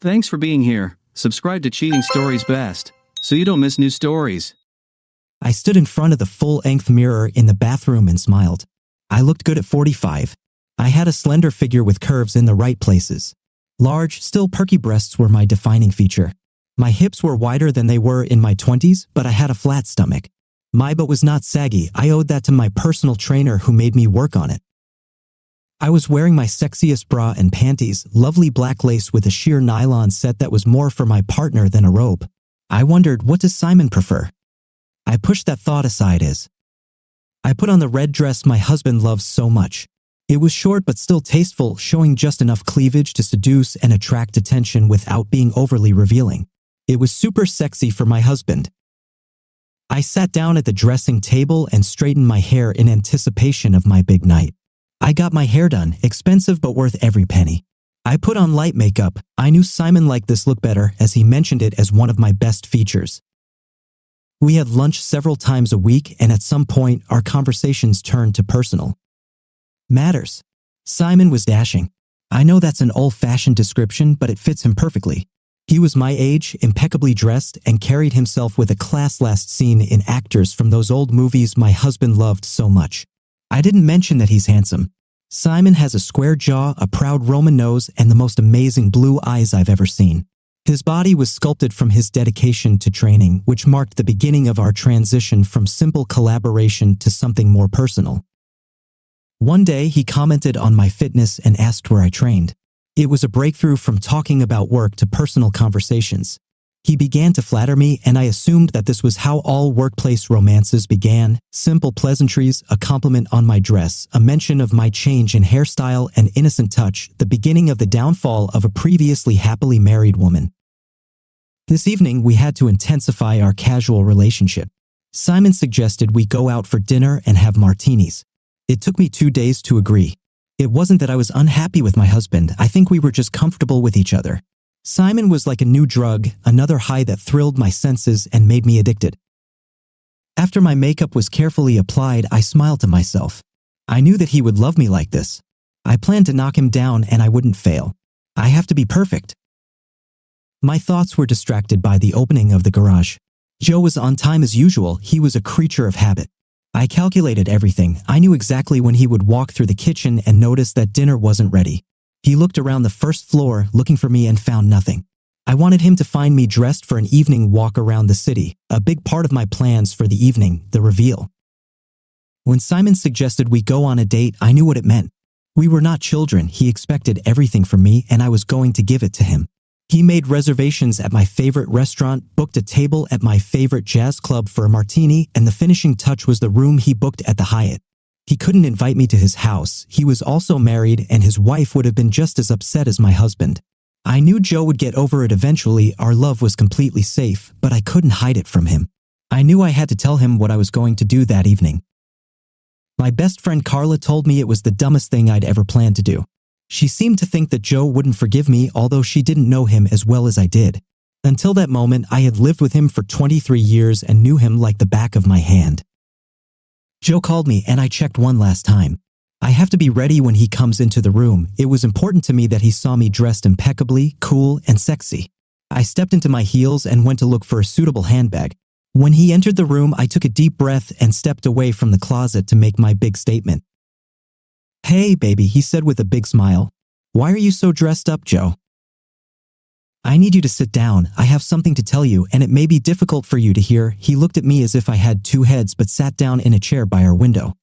Thanks for being here. Subscribe to Cheating Stories Best, so you don't miss new stories. I stood in front of the full-length mirror in the bathroom and smiled. I looked good at 45. I had a slender figure with curves in the right places. Large, still perky breasts were my defining feature. My hips were wider than they were in my 20s, but I had a flat stomach. My butt was not saggy. I owed that to my personal trainer who made me work on it. I was wearing my sexiest bra and panties, lovely black lace with a sheer nylon set that was more for my partner than a robe. I wondered, what does Simon prefer? I pushed that thought aside as I put on the red dress my husband loves so much. It was short but still tasteful, showing just enough cleavage to seduce and attract attention without being overly revealing. It was super sexy for my husband. I sat down at the dressing table and straightened my hair in anticipation of my big night. I got my hair done, expensive but worth every penny. I put on light makeup. I knew Simon liked this look better as he mentioned it as one of my best features. We had lunch several times a week, and at some point, our conversations turned to personal matters. Simon was dashing. I know that's an old-fashioned description, but it fits him perfectly. He was my age, impeccably dressed, and carried himself with a class last seen in actors from those old movies my husband loved so much. I didn't mention that he's handsome. Simon has a square jaw, a proud Roman nose, and the most amazing blue eyes I've ever seen. His body was sculpted from his dedication to training, which marked the beginning of our transition from simple collaboration to something more personal. One day, he commented on my fitness and asked where I trained. It was a breakthrough from talking about work to personal conversations. He began to flatter me, and I assumed that this was how all workplace romances began: simple pleasantries, a compliment on my dress, a mention of my change in hairstyle, an innocent touch, the beginning of the downfall of a previously happily married woman. This evening, we had to intensify our casual relationship. Simon suggested we go out for dinner and have martinis. It took me 2 days to agree. It wasn't that I was unhappy with my husband. I think we were just comfortable with each other. Simon was like a new drug, another high that thrilled my senses and made me addicted. After my makeup was carefully applied, I smiled to myself. I knew that he would love me like this. I planned to knock him down and I wouldn't fail. I have to be perfect. My thoughts were distracted by the opening of the garage. Joe was on time as usual. He was a creature of habit. I calculated everything. I knew exactly when he would walk through the kitchen and notice that dinner wasn't ready. He looked around the first floor looking for me and found nothing. I wanted him to find me dressed for an evening walk around the city, a big part of my plans for the evening, the reveal. When Simon suggested we go on a date, I knew what it meant. We were not children. He expected everything from me, and I was going to give it to him. He made reservations at my favorite restaurant, booked a table at my favorite jazz club for a martini, and the finishing touch was the room he booked at the Hyatt. He couldn't invite me to his house. He was also married, and his wife would have been just as upset as my husband. I knew Joe would get over it eventually. Our love was completely safe, but I couldn't hide it from him. I knew I had to tell him what I was going to do that evening. My best friend Carla told me it was the dumbest thing I'd ever planned to do. She seemed to think that Joe wouldn't forgive me, although she didn't know him as well as I did. Until that moment, I had lived with him for 23 years and knew him like the back of my hand. Joe called me and I checked one last time. I have to be ready when he comes into the room. It was important to me that he saw me dressed impeccably, cool, and sexy. I stepped into my heels and went to look for a suitable handbag. When he entered the room, I took a deep breath and stepped away from the closet to make my big statement. "Hey, baby," he said with a big smile. "Why are you so dressed up, Joe?" "I need you to sit down. I have something to tell you, and it may be difficult for you to hear." He looked at me as if I had two heads but sat down in a chair by our window.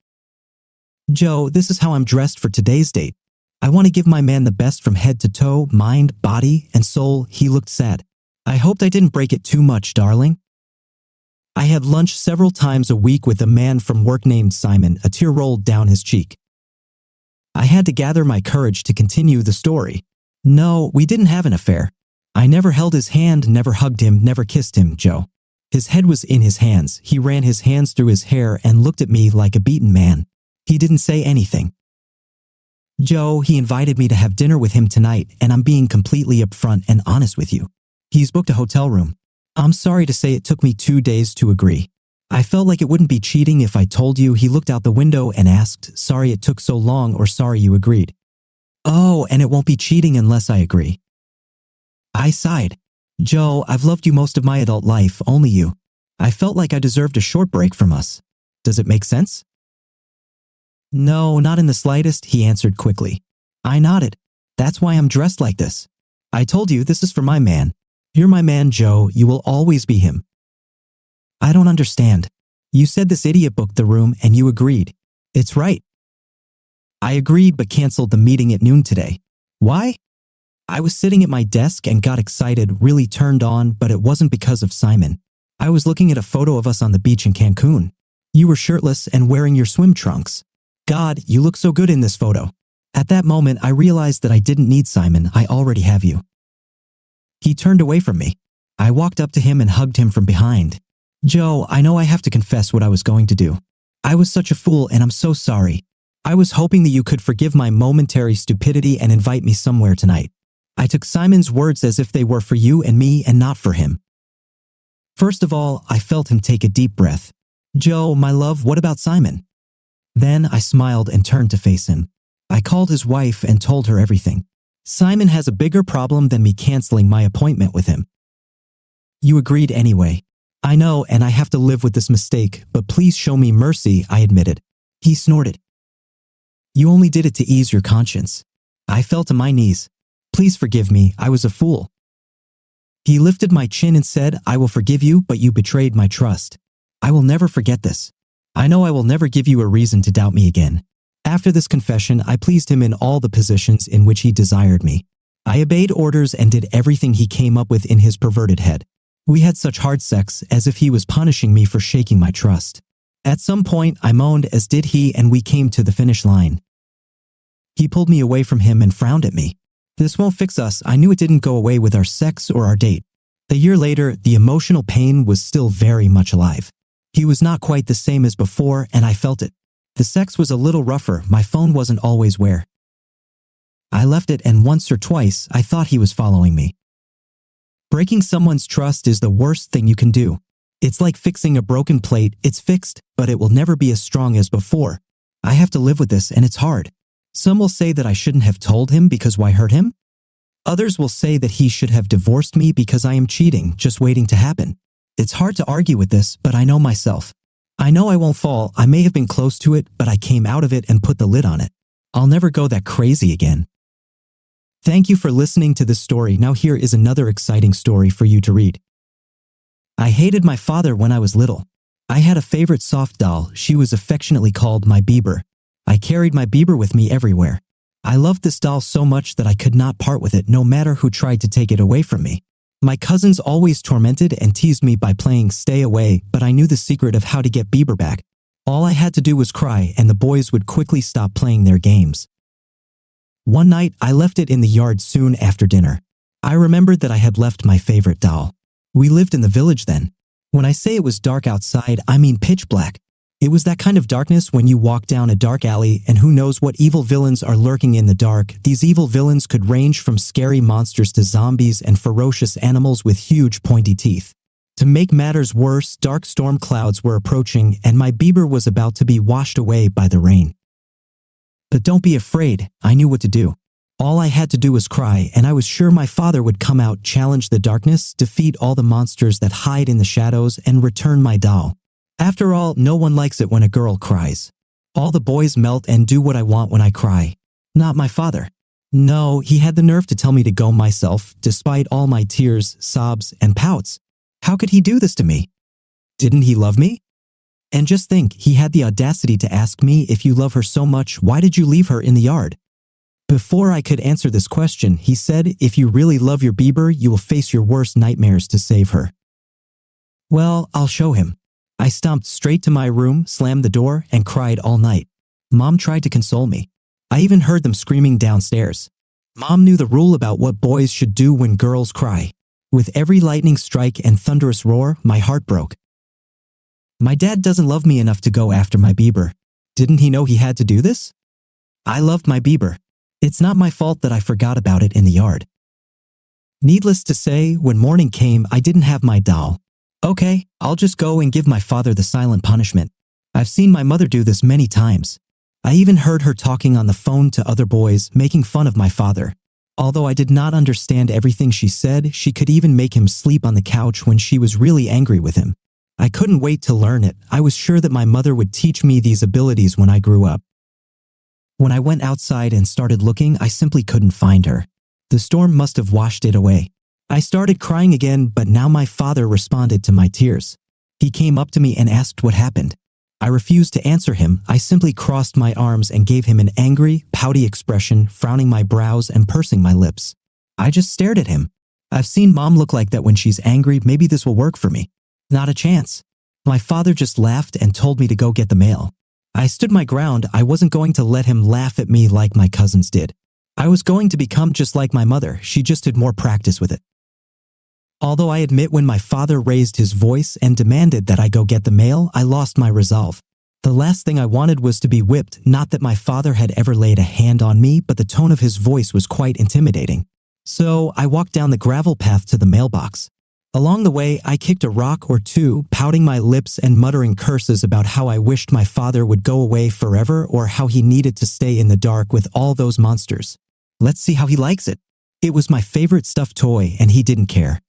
"Joe, this is how I'm dressed for today's date. I want to give my man the best from head to toe, mind, body, and soul." He looked sad. "I hoped I didn't break it too much, darling." I had lunch several times a week with a man from work named Simon. A tear rolled down his cheek. I had to gather my courage to continue the story. "No, we didn't have an affair. I never held his hand, never hugged him, never kissed him, Joe." His head was in his hands. He ran his hands through his hair and looked at me like a beaten man. He didn't say anything. "Joe, he invited me to have dinner with him tonight, and I'm being completely upfront and honest with you. He's booked a hotel room. I'm sorry to say it took me 2 days to agree. I felt like it wouldn't be cheating if I told you." He looked out the window and asked, "Sorry it took so long, or sorry you agreed?" "Oh, and it won't be cheating unless I agree." I sighed. Joe, I've loved you most of my adult life, only you. I felt like I deserved a short break from us. Does it make sense? No, not in the slightest, he answered quickly. I nodded. That's why I'm dressed like this. I told you this is for my man. You're my man, Joe. You will always be him. I don't understand. You said this idiot booked the room and you agreed. It's right. I agreed but canceled the meeting at noon today. Why? I was sitting at my desk and got excited, really turned on, but it wasn't because of Simon. I was looking at a photo of us on the beach in Cancun. You were shirtless and wearing your swim trunks. God, you look so good in this photo. At that moment, I realized that I didn't need Simon. I already have you. He turned away from me. I walked up to him and hugged him from behind. Joe, I know I have to confess what I was going to do. I was such a fool and I'm so sorry. I was hoping that you could forgive my momentary stupidity and invite me somewhere tonight. I took Simon's words as if they were for you and me and not for him. First of all, I felt him take a deep breath. Joe, my love, what about Simon? Then I smiled and turned to face him. I called his wife and told her everything. Simon has a bigger problem than me canceling my appointment with him. You agreed anyway. I know, and I have to live with this mistake, but please show me mercy, I admitted. He snorted. You only did it to ease your conscience. I fell to my knees. Please forgive me, I was a fool. He lifted my chin and said, I will forgive you, but you betrayed my trust. I will never forget this. I know I will never give you a reason to doubt me again. After this confession, I pleased him in all the positions in which he desired me. I obeyed orders and did everything he came up with in his perverted head. We had such hard sex as if he was punishing me for shaking my trust. At some point, I moaned, as did he, and we came to the finish line. He pulled me away from him and frowned at me. This won't fix us. I knew it didn't go away with our sex or our date. A year later, the emotional pain was still very much alive. He was not quite the same as before, and I felt it. The sex was a little rougher. My phone wasn't always where I left it, and once or twice, I thought he was following me. Breaking someone's trust is the worst thing you can do. It's like fixing a broken plate. It's fixed, but it will never be as strong as before. I have to live with this, and it's hard. Some will say that I shouldn't have told him because why hurt him? Others will say that he should have divorced me because I am cheating, just waiting to happen. It's hard to argue with this, but I know myself. I know I won't fall. I may have been close to it, but I came out of it and put the lid on it. I'll never go that crazy again. Thank you for listening to this story. Now here is another exciting story for you to read. I hated my father when I was little. I had a favorite soft doll. She was affectionately called my Bieber. I carried my Bieber with me everywhere. I loved this doll so much that I could not part with it no matter who tried to take it away from me. My cousins always tormented and teased me by playing stay away, but I knew the secret of how to get Bieber back. All I had to do was cry and the boys would quickly stop playing their games. One night, I left it in the yard soon after dinner. I remembered that I had left my favorite doll. We lived in the village then. When I say it was dark outside, I mean pitch black. It was that kind of darkness when you walk down a dark alley and who knows what evil villains are lurking in the dark. These evil villains could range from scary monsters to zombies and ferocious animals with huge pointy teeth. To make matters worse, dark storm clouds were approaching and my Bieber was about to be washed away by the rain. But don't be afraid, I knew what to do. All I had to do was cry, and I was sure my father would come out, challenge the darkness, defeat all the monsters that hide in the shadows, and return my doll. After all, no one likes it when a girl cries. All the boys melt and do what I want when I cry. Not my father. No, he had the nerve to tell me to go myself, despite all my tears, sobs, and pouts. How could he do this to me? Didn't he love me? And just think, he had the audacity to ask me, if you love her so much, why did you leave her in the yard? Before I could answer this question, he said, if you really love your Bieber, you will face your worst nightmares to save her. Well, I'll show him. I stomped straight to my room, slammed the door, and cried all night. Mom tried to console me. I even heard them screaming downstairs. Mom knew the rule about what boys should do when girls cry. With every lightning strike and thunderous roar, my heart broke. My dad doesn't love me enough to go after my Bieber. Didn't he know he had to do this? I loved my Bieber. It's not my fault that I forgot about it in the yard. Needless to say, when morning came, I didn't have my doll. Okay, I'll just go and give my father the silent punishment. I've seen my mother do this many times. I even heard her talking on the phone to other boys, making fun of my father. Although I did not understand everything she said, she could even make him sleep on the couch when she was really angry with him. I couldn't wait to learn it. I was sure that my mother would teach me these abilities when I grew up. When I went outside and started looking, I simply couldn't find her. The storm must have washed it away. I started crying again, but now my father responded to my tears. He came up to me and asked what happened. I refused to answer him. I simply crossed my arms and gave him an angry, pouty expression, frowning my brows and pursing my lips. I just stared at him. I've seen Mom look like that when she's angry. Maybe this will work for me. Not a chance. My father just laughed and told me to go get the mail. I stood my ground. I wasn't going to let him laugh at me like my cousins did. I was going to become just like my mother. She just had more practice with it. Although I admit when my father raised his voice and demanded that I go get the mail, I lost my resolve. The last thing I wanted was to be whipped, not that my father had ever laid a hand on me, but the tone of his voice was quite intimidating. So I walked down the gravel path to the mailbox. Along the way, I kicked a rock or two, pouting my lips and muttering curses about how I wished my father would go away forever or how he needed to stay in the dark with all those monsters. Let's see how he likes it. It was my favorite stuffed toy, and he didn't care.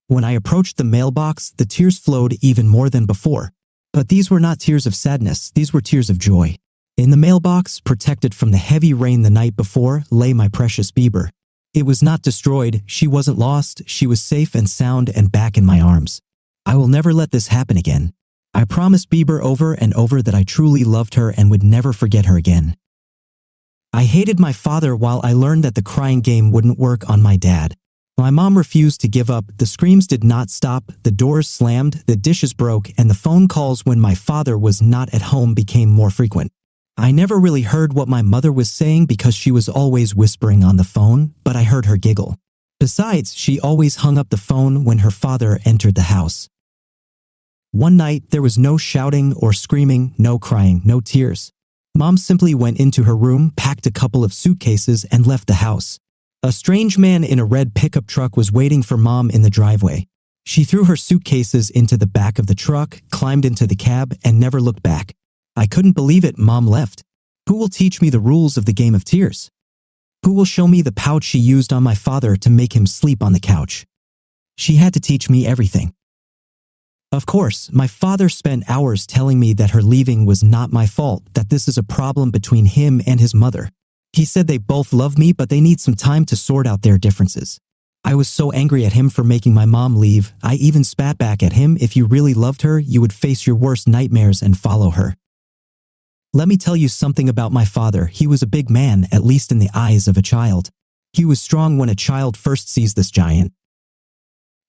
When I approached the mailbox, the tears flowed even more than before. But these were not tears of sadness, these were tears of joy. In the mailbox, protected from the heavy rain the night before, lay my precious Bieber. It was not destroyed, she wasn't lost, she was safe and sound and back in my arms. I will never let this happen again. I promised Bieber over and over that I truly loved her and would never forget her again. I hated my father while I learned that the crying game wouldn't work on my dad. My mom refused to give up, the screams did not stop, the doors slammed, the dishes broke, and the phone calls when my father was not at home became more frequent. I never really heard what my mother was saying because she was always whispering on the phone, but I heard her giggle. Besides, she always hung up the phone when her father entered the house. One night, there was no shouting or screaming, no crying, no tears. Mom simply went into her room, packed a couple of suitcases, and left the house. A strange man in a red pickup truck was waiting for Mom in the driveway. She threw her suitcases into the back of the truck, climbed into the cab, and never looked back. I couldn't believe it. Mom left. Who will teach me the rules of the game of tears? Who will show me the pouch she used on my father to make him sleep on the couch? She had to teach me everything. Of course, my father spent hours telling me that her leaving was not my fault, that this is a problem between him and his mother. He said they both love me, but they need some time to sort out their differences. I was so angry at him for making my mom leave. I even spat back at him. If you really loved her, you would face your worst nightmares and follow her. Let me tell you something about my father. He was a big man, at least in the eyes of a child. He was strong when a child first sees this giant.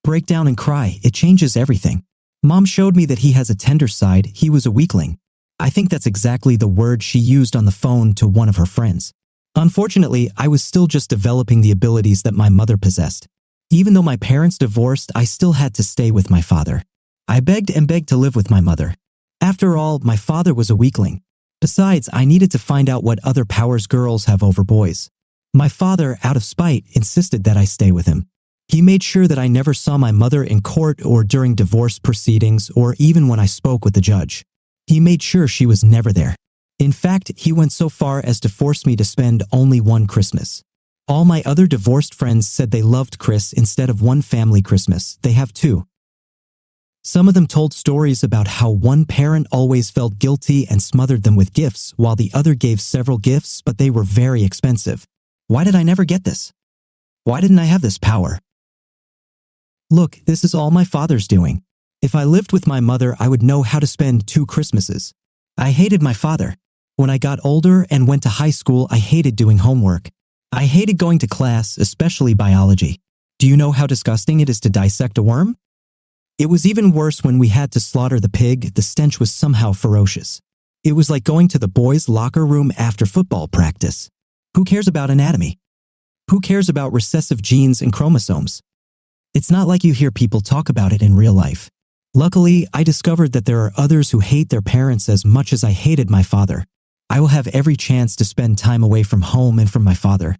Break down and cry. It changes everything. Mom showed me that he has a tender side. He was a weakling. I think that's exactly the word she used on the phone to one of her friends. Unfortunately, I was still just developing the abilities that my mother possessed. Even though my parents divorced, I still had to stay with my father. I begged and begged to live with my mother. After all, my father was a weakling. Besides, I needed to find out what other powers girls have over boys. My father, out of spite, insisted that I stay with him. He made sure that I never saw my mother in court or during divorce proceedings or even when I spoke with the judge. He made sure she was never there. In fact, he went so far as to force me to spend only one Christmas. All my other divorced friends said they loved Chris. Instead of one family Christmas, they have two. Some of them told stories about how one parent always felt guilty and smothered them with gifts, while the other gave several gifts, but they were very expensive. Why did I never get this? Why didn't I have this power? Look, this is all my father's doing. If I lived with my mother, I would know how to spend 2 Christmases. I hated my father. When I got older and went to high school, I hated doing homework. I hated going to class, especially biology. Do you know how disgusting it is to dissect a worm? It was even worse when we had to slaughter the pig. The stench was somehow ferocious. It was like going to the boys' locker room after football practice. Who cares about anatomy? Who cares about recessive genes and chromosomes? It's not like you hear people talk about it in real life. Luckily, I discovered that there are others who hate their parents as much as I hated my father. I will have every chance to spend time away from home and from my father.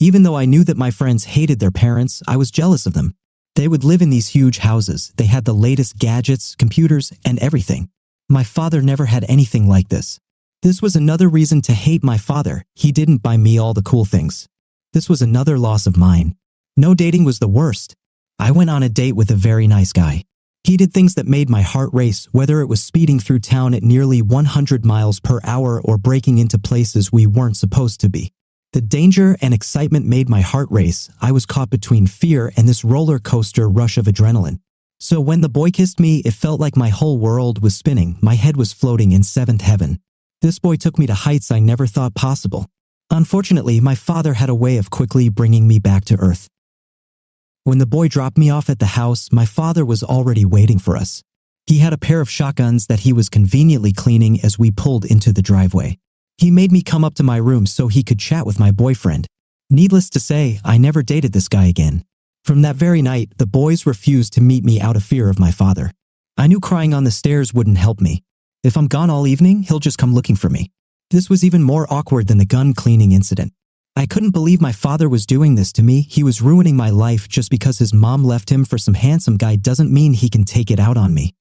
Even though I knew that my friends hated their parents, I was jealous of them. They would live in these huge houses. They had the latest gadgets, computers, and everything. My father never had anything like this. This was another reason to hate my father. He didn't buy me all the cool things. This was another loss of mine. No dating was the worst. I went on a date with a very nice guy. He did things that made my heart race, whether it was speeding through town at nearly 100 miles per hour or breaking into places we weren't supposed to be. The danger and excitement made my heart race. I was caught between fear and this roller coaster rush of adrenaline. So when the boy kissed me, it felt like my whole world was spinning. My head was floating in seventh heaven. This boy took me to heights I never thought possible. Unfortunately, my father had a way of quickly bringing me back to earth. When the boy dropped me off at the house, my father was already waiting for us. He had a pair of shotguns that he was conveniently cleaning as we pulled into the driveway. He made me come up to my room so he could chat with my boyfriend. Needless to say, I never dated this guy again. From that very night, the boys refused to meet me out of fear of my father. I knew crying on the stairs wouldn't help me. If I'm gone all evening, he'll just come looking for me. This was even more awkward than the gun cleaning incident. I couldn't believe my father was doing this to me. He was ruining my life. Just because his mom left him for some handsome guy doesn't mean he can take it out on me.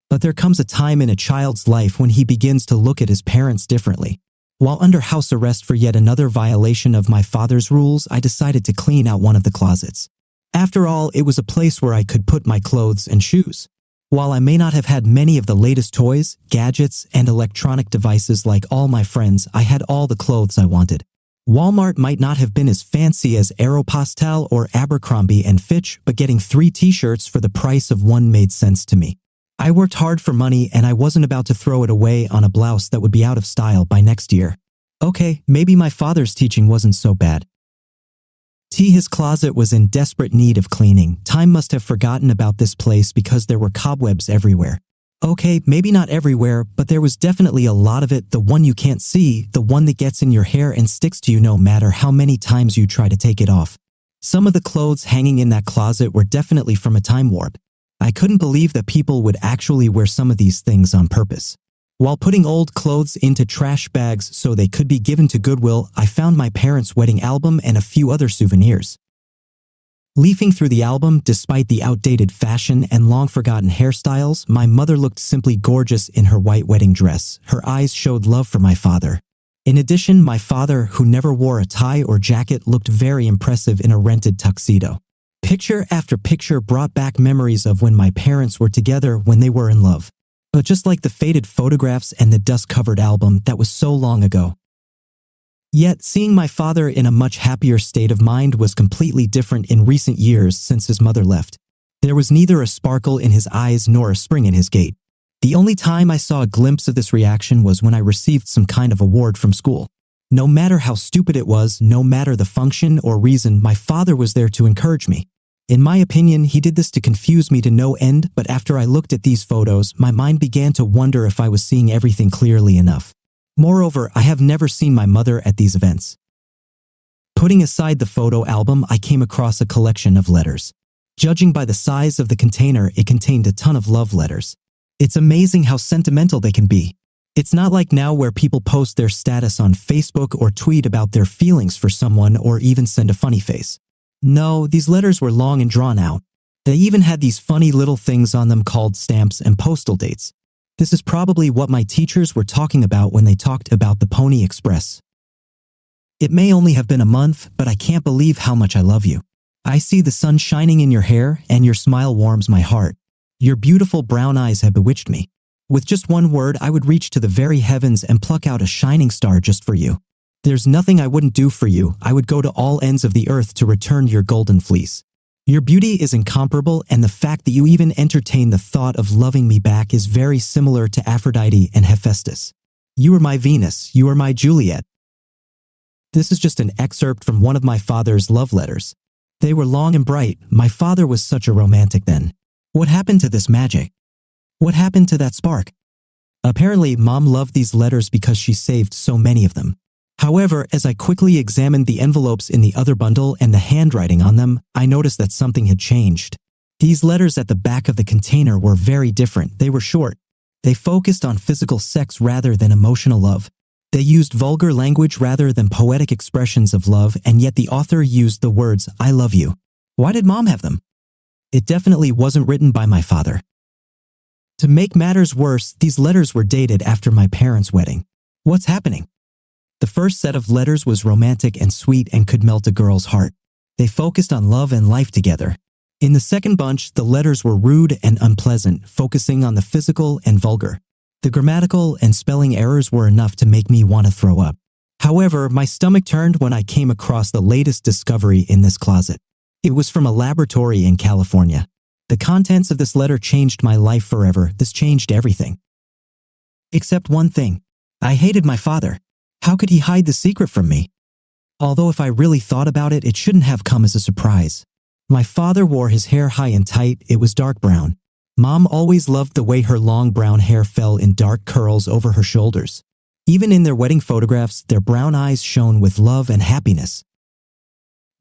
But there comes a time in a child's life when he begins to look at his parents differently. While under house arrest for yet another violation of my father's rules, I decided to clean out one of the closets. After all, it was a place where I could put my clothes and shoes. While I may not have had many of the latest toys, gadgets, and electronic devices like all my friends, I had all the clothes I wanted. Walmart might not have been as fancy as Aeropostale or Abercrombie & Fitch, but getting 3 t-shirts for the price of one made sense to me. I worked hard for money and I wasn't about to throw it away on a blouse that would be out of style by next year. Okay, maybe my father's teaching wasn't so bad. His closet was in desperate need of cleaning. Time must have forgotten about this place because there were cobwebs everywhere. Okay, maybe not everywhere, but there was definitely a lot of it, the one you can't see, the one that gets in your hair and sticks to you no matter how many times you try to take it off. Some of the clothes hanging in that closet were definitely from a time warp. I couldn't believe that people would actually wear some of these things on purpose. While putting old clothes into trash bags so they could be given to Goodwill, I found my parents' wedding album and a few other souvenirs. Leafing through the album, despite the outdated fashion and long-forgotten hairstyles, my mother looked simply gorgeous in her white wedding dress. Her eyes showed love for my father. In addition, my father, who never wore a tie or jacket, looked very impressive in a rented tuxedo. Picture after picture brought back memories of when my parents were together when they were in love. But just like the faded photographs and the dust-covered album, that was so long ago. Yet, seeing my father in a much happier state of mind was completely different in recent years since his mother left. There was neither a sparkle in his eyes nor a spring in his gait. The only time I saw a glimpse of this reaction was when I received some kind of award from school. No matter how stupid it was, no matter the function or reason, my father was there to encourage me. In my opinion, he did this to confuse me to no end, but after I looked at these photos, my mind began to wonder if I was seeing everything clearly enough. Moreover, I have never seen my mother at these events. Putting aside the photo album, I came across a collection of letters. Judging by the size of the container, it contained a ton of love letters. It's amazing how sentimental they can be. It's not like now where people post their status on Facebook or tweet about their feelings for someone or even send a funny face. No, these letters were long and drawn out. They even had these funny little things on them called stamps and postal dates. This is probably what my teachers were talking about when they talked about the Pony Express. It may only have been a month, but I can't believe how much I love you. I see the sun shining in your hair, and your smile warms my heart. Your beautiful brown eyes have bewitched me. With just one word, I would reach to the very heavens and pluck out a shining star just for you. There's nothing I wouldn't do for you. I would go to all ends of the earth to return your golden fleece. Your beauty is incomparable, and the fact that you even entertain the thought of loving me back is very similar to Aphrodite and Hephaestus. You are my Venus, you are my Juliet. This is just an excerpt from one of my father's love letters. They were long and bright. My father was such a romantic then. What happened to this magic? What happened to that spark? Apparently, Mom loved these letters because she saved so many of them. However, as I quickly examined the envelopes in the other bundle and the handwriting on them, I noticed that something had changed. These letters at the back of the container were very different. They were short. They focused on physical sex rather than emotional love. They used vulgar language rather than poetic expressions of love, and yet the author used the words, "I love you." Why did Mom have them? It definitely wasn't written by my father. To make matters worse, these letters were dated after my parents' wedding. What's happening? The first set of letters was romantic and sweet and could melt a girl's heart. They focused on love and life together. In the second bunch, the letters were rude and unpleasant, focusing on the physical and vulgar. The grammatical and spelling errors were enough to make me want to throw up. However, my stomach turned when I came across the latest discovery in this closet. It was from a laboratory in California. The contents of this letter changed my life forever. This changed everything. Except one thing. I hated my father. How could he hide the secret from me? Although if I really thought about it, it shouldn't have come as a surprise. My father wore his hair high and tight. It was dark brown. Mom always loved the way her long brown hair fell in dark curls over her shoulders. Even in their wedding photographs, their brown eyes shone with love and happiness.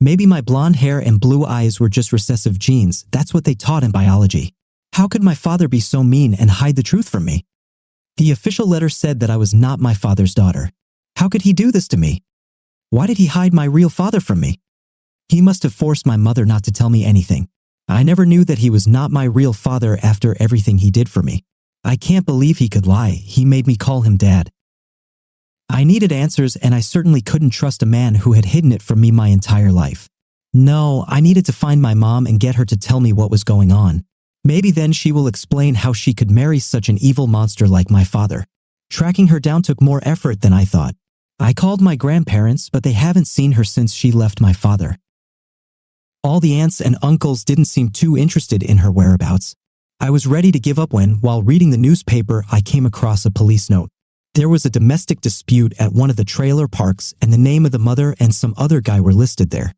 Maybe my blonde hair and blue eyes were just recessive genes. That's what they taught in biology. How could my father be so mean and hide the truth from me? The official letter said that I was not my father's daughter. How could he do this to me? Why did he hide my real father from me? He must have forced my mother not to tell me anything. I never knew that he was not my real father after everything he did for me. I can't believe he could lie. He made me call him Dad. I needed answers, and I certainly couldn't trust a man who had hidden it from me my entire life. No, I needed to find my mom and get her to tell me what was going on. Maybe then she will explain how she could marry such an evil monster like my father. Tracking her down took more effort than I thought. I called my grandparents, but they haven't seen her since she left my father. All the aunts and uncles didn't seem too interested in her whereabouts. I was ready to give up when, while reading the newspaper, I came across a police note. There was a domestic dispute at one of the trailer parks, and the name of the mother and some other guy were listed there.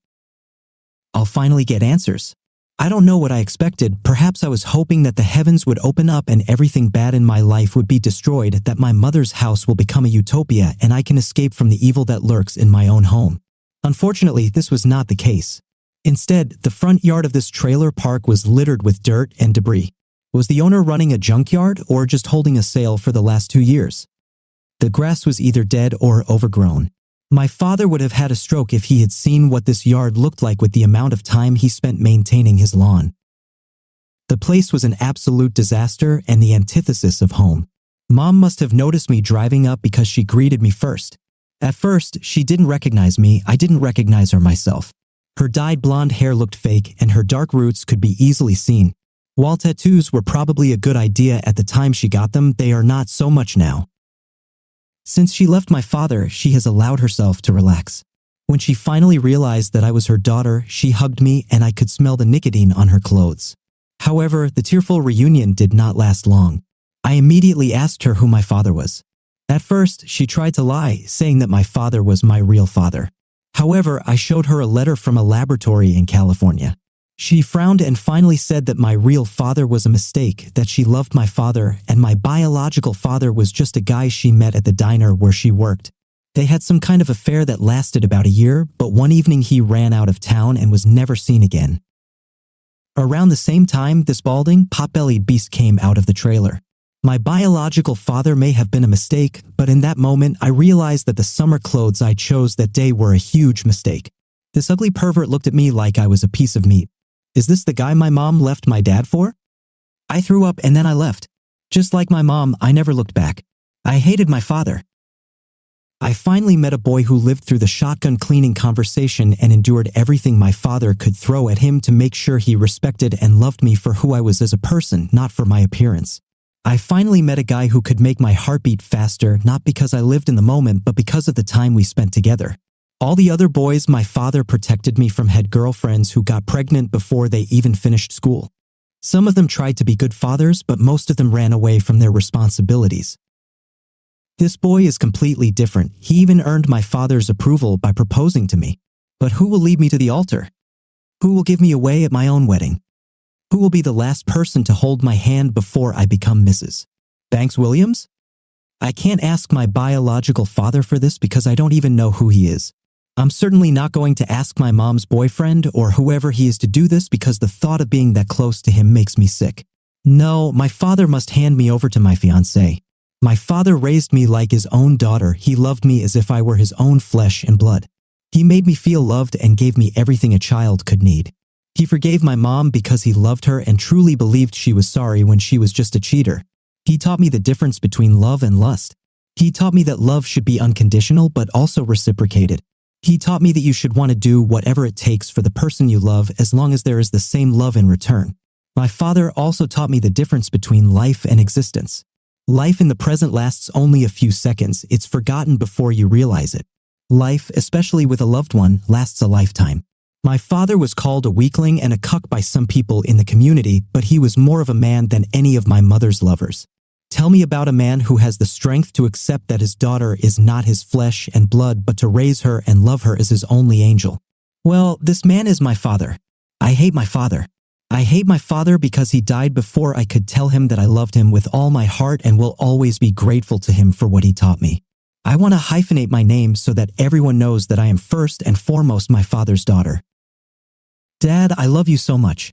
I'll finally get answers. I don't know what I expected. Perhaps I was hoping that the heavens would open up and everything bad in my life would be destroyed, that my mother's house will become a utopia and I can escape from the evil that lurks in my own home. Unfortunately, this was not the case. Instead, the front yard of this trailer park was littered with dirt and debris. Was the owner running a junkyard or just holding a sale for the last 2 years? The grass was either dead or overgrown. My father would have had a stroke if he had seen what this yard looked like with the amount of time he spent maintaining his lawn. The place was an absolute disaster and the antithesis of home. Mom must have noticed me driving up because she greeted me first. At first, she didn't recognize me. I didn't recognize her myself. Her dyed blonde hair looked fake and her dark roots could be easily seen. While tattoos were probably a good idea at the time she got them, they are not so much now. Since she left my father, she has allowed herself to relax. When she finally realized that I was her daughter, she hugged me and I could smell the nicotine on her clothes. However, the tearful reunion did not last long. I immediately asked her who my father was. At first, she tried to lie, saying that my father was my real father. However, I showed her a letter from a laboratory in California. She frowned and finally said that my real father was a mistake, that she loved my father, and my biological father was just a guy she met at the diner where she worked. They had some kind of affair that lasted about a year, but one evening he ran out of town and was never seen again. Around the same time, this balding, pot-bellied beast came out of the trailer. My biological father may have been a mistake, but in that moment I realized that the summer clothes I chose that day were a huge mistake. This ugly pervert looked at me like I was a piece of meat. Is this the guy my mom left my dad for? I threw up and then I left. Just like my mom, I never looked back. I hated my father. I finally met a boy who lived through the shotgun cleaning conversation and endured everything my father could throw at him to make sure he respected and loved me for who I was as a person, not for my appearance. I finally met a guy who could make my heart beat faster, not because I lived in the moment, but because of the time we spent together. All the other boys my father protected me from had girlfriends who got pregnant before they even finished school. Some of them tried to be good fathers, but most of them ran away from their responsibilities. This boy is completely different. He even earned my father's approval by proposing to me. But who will lead me to the altar? Who will give me away at my own wedding? Who will be the last person to hold my hand before I become Mrs. Banks Williams? I can't ask my biological father for this because I don't even know who he is. I'm certainly not going to ask my mom's boyfriend or whoever he is to do this because the thought of being that close to him makes me sick. No, my father must hand me over to my fiancée. My father raised me like his own daughter. He loved me as if I were his own flesh and blood. He made me feel loved and gave me everything a child could need. He forgave my mom because he loved her and truly believed she was sorry when she was just a cheater. He taught me the difference between love and lust. He taught me that love should be unconditional but also reciprocated. He taught me that you should want to do whatever it takes for the person you love as long as there is the same love in return. My father also taught me the difference between life and existence. Life in the present lasts only a few seconds. It's forgotten before you realize it. Life, especially with a loved one, lasts a lifetime. My father was called a weakling and a cuck by some people in the community, but he was more of a man than any of my mother's lovers. Tell me about a man who has the strength to accept that his daughter is not his flesh and blood, but to raise her and love her as his only angel. Well, this man is my father. I hate my father. I hate my father because he died before I could tell him that I loved him with all my heart and will always be grateful to him for what he taught me. I want to hyphenate my name so that everyone knows that I am first and foremost my father's daughter. Dad, I love you so much.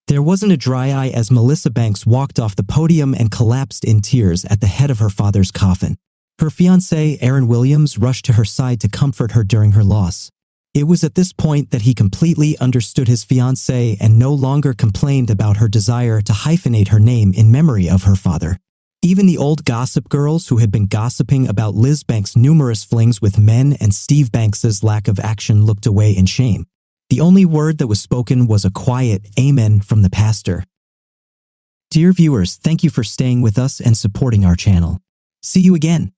There wasn't a dry eye as Melissa Banks walked off the podium and collapsed in tears at the head of her father's coffin. Her fiancé, Aaron Williams, rushed to her side to comfort her during her loss. It was at this point that he completely understood his fiancée and no longer complained about her desire to hyphenate her name in memory of her father. Even the old gossip girls who had been gossiping about Liz Banks' numerous flings with men and Steve Banks's lack of action looked away in shame. The only word that was spoken was a quiet amen from the pastor. Dear viewers, thank you for staying with us and supporting our channel. See you again.